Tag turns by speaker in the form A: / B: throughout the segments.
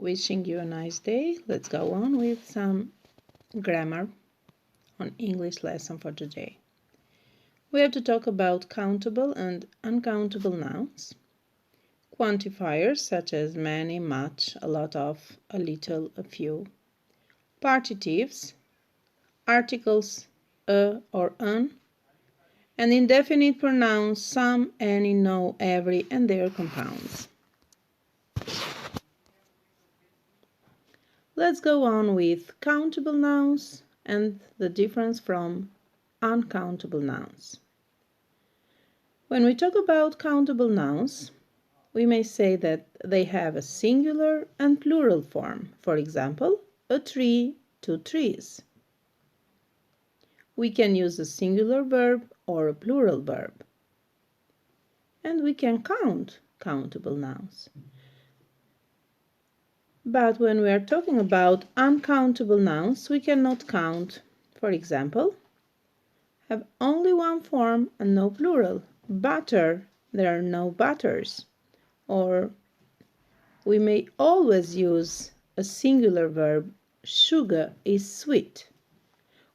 A: Wishing you a nice day. Let's go on with some grammar on English lesson for today. We have to talk about countable and uncountable nouns, quantifiers such as many, much, a lot of, a little, a few, partitives, articles a or an, and indefinite pronouns some, any, no, every, and their compounds. Let's go on with countable nouns and the difference from uncountable nouns. When we talk about countable nouns, we may say that they have a singular and plural form. For example, a tree, two trees. We can use a singular verb or a plural verb. And we can count countable nouns. But when we are talking about uncountable nouns, we cannot count. For example, have only one form and no plural. Butter, there are no butters. Or we may always use a singular verb, sugar is sweet.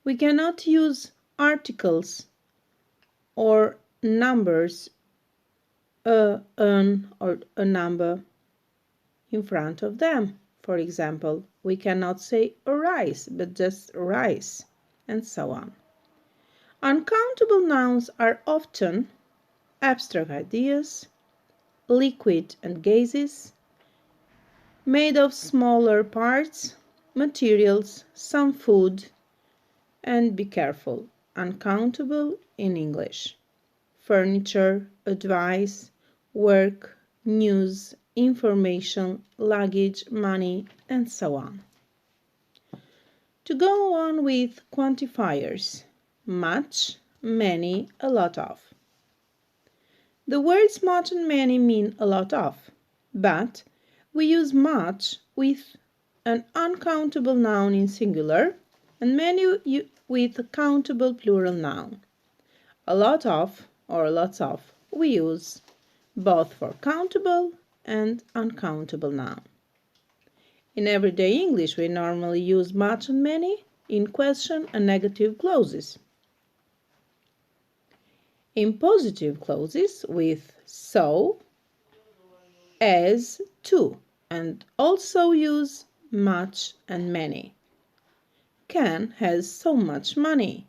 A: We cannot use articles or numbers, an, or a number in front of them. For example, we cannot say rice, but just rice, and so on. Uncountable nouns are often abstract ideas, liquid and gases, made of smaller parts, materials, some food, and be careful, uncountable in English. Furniture, advice, work, news, information, luggage, money, and so on. To go on with quantifiers, much, many, a lot of. The words much and many mean a lot of, but we use much with an uncountable noun in singular and many with a countable plural noun. A lot of or lots of we use both for countable and uncountable noun. In everyday English, we normally use much and many in question and negative clauses. In positive clauses with so, as, to, and also use much and many. Ken has so much money.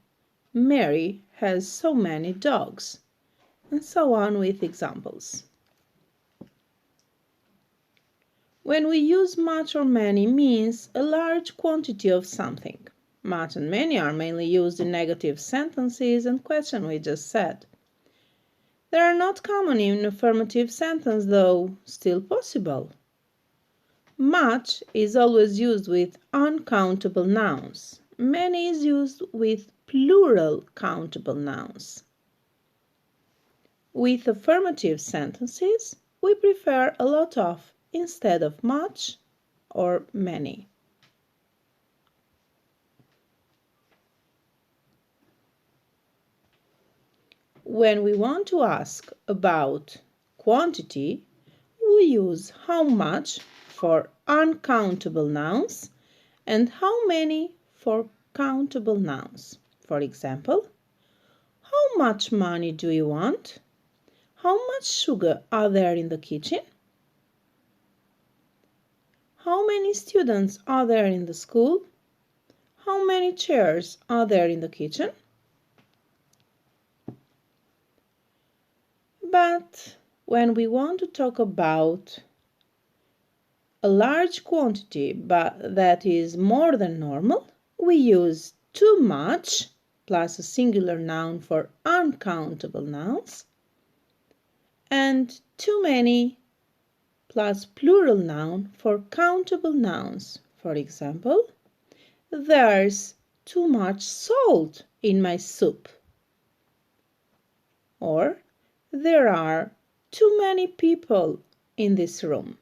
A: Mary has so many dogs. And so on with examples. When we use much or many means a large quantity of something. Much and many are mainly used in negative sentences and questions we just said. They are not common in affirmative sentence, though still possible. Much is always used with uncountable nouns. Many is used with plural countable nouns. With affirmative sentences, we prefer a lot of instead of much or many. When we want to ask about quantity, we use how much for uncountable nouns and how many for countable nouns. For example, how much money do you want? How much sugar are there in the kitchen? How many students are there in the school? How many chairs are there in the kitchen? But when we want to talk about a large quantity, but that is more than normal, we use too much plus a singular noun for uncountable nouns and too many plus plural noun for countable nouns. For example, there's too much salt in my soup. Or there are too many people in this room.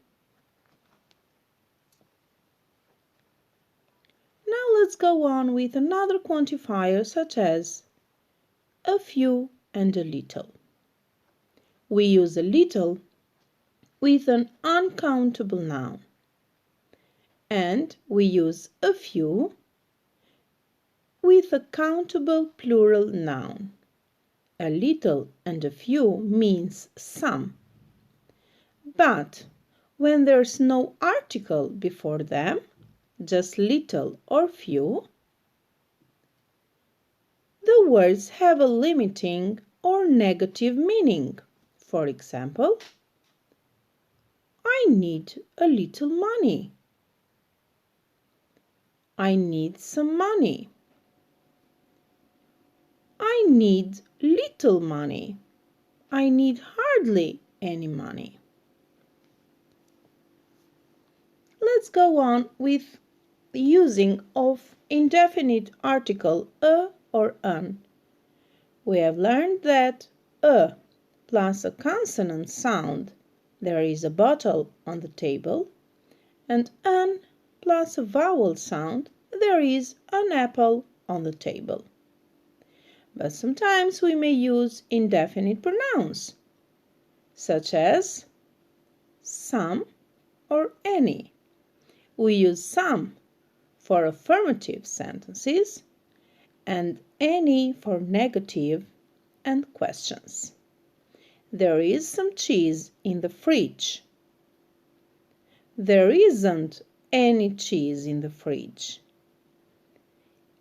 A: Now let's go on with another quantifier such as a few and a little. We use a little with an uncountable noun. and we use a few with a countable plural noun. A little and a few means some. But when there's no article before them, just little or few, the words have a limiting or negative meaning. For example, I need a little money. I need some money. I need little money. I need hardly any money. Let's go on with the using of indefinite article a or an. We have learned that a plus a consonant sound, there is a bottle on the table, and an plus a vowel sound, there is an apple on the table. But sometimes we may use indefinite pronouns, such as some or any. We use some for affirmative sentences and any for negative and questions. There is some cheese in the fridge. There isn't any cheese in the fridge.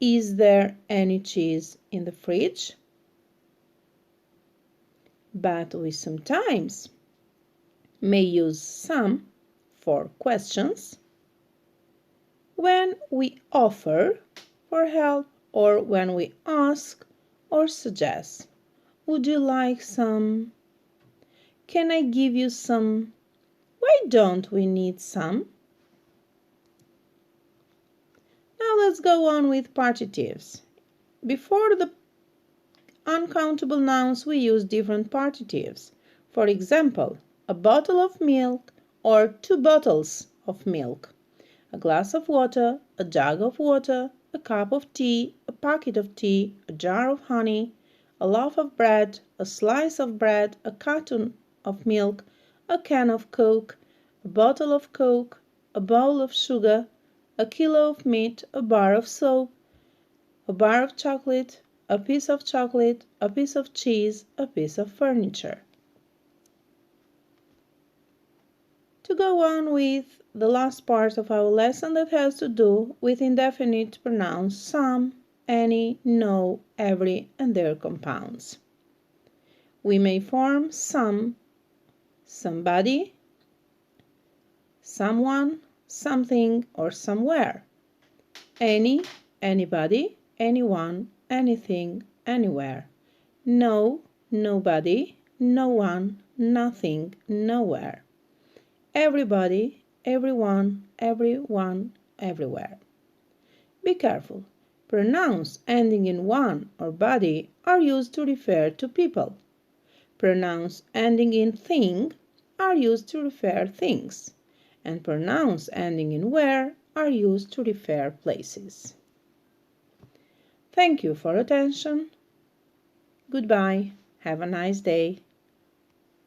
A: Is there any cheese in the fridge? But we sometimes may use some for questions when we offer for help or when we ask or suggest. Would you like some? Can I give you some? Why don't we need some? Now let's go on with partitives. Before the uncountable nouns, we use different partitives. For example, a bottle of milk or 2 bottles of milk, a glass of water, a jug of water, a cup of tea, a packet of tea, a jar of honey, a loaf of bread, a slice of bread, a carton of milk, a can of Coke, a bottle of Coke, a bowl of sugar, a kilo of meat, a bar of soap, a bar of chocolate, a piece of chocolate, a piece of cheese, a piece of furniture. To go on with the last part of our lesson that has to do with indefinite pronouns some, any, no, every, and their compounds. We may form some, somebody, someone, something, or somewhere. Any, anybody, anyone, anything, anywhere. No, nobody, no one, nothing, nowhere. Everybody, everyone, everyone, everywhere. Be careful. Pronouns ending in one or body are used to refer to people. Pronouns ending in thing are used to refer things. And pronouns ending in where are used to refer places. Thank you for attention. Goodbye. Have a nice day.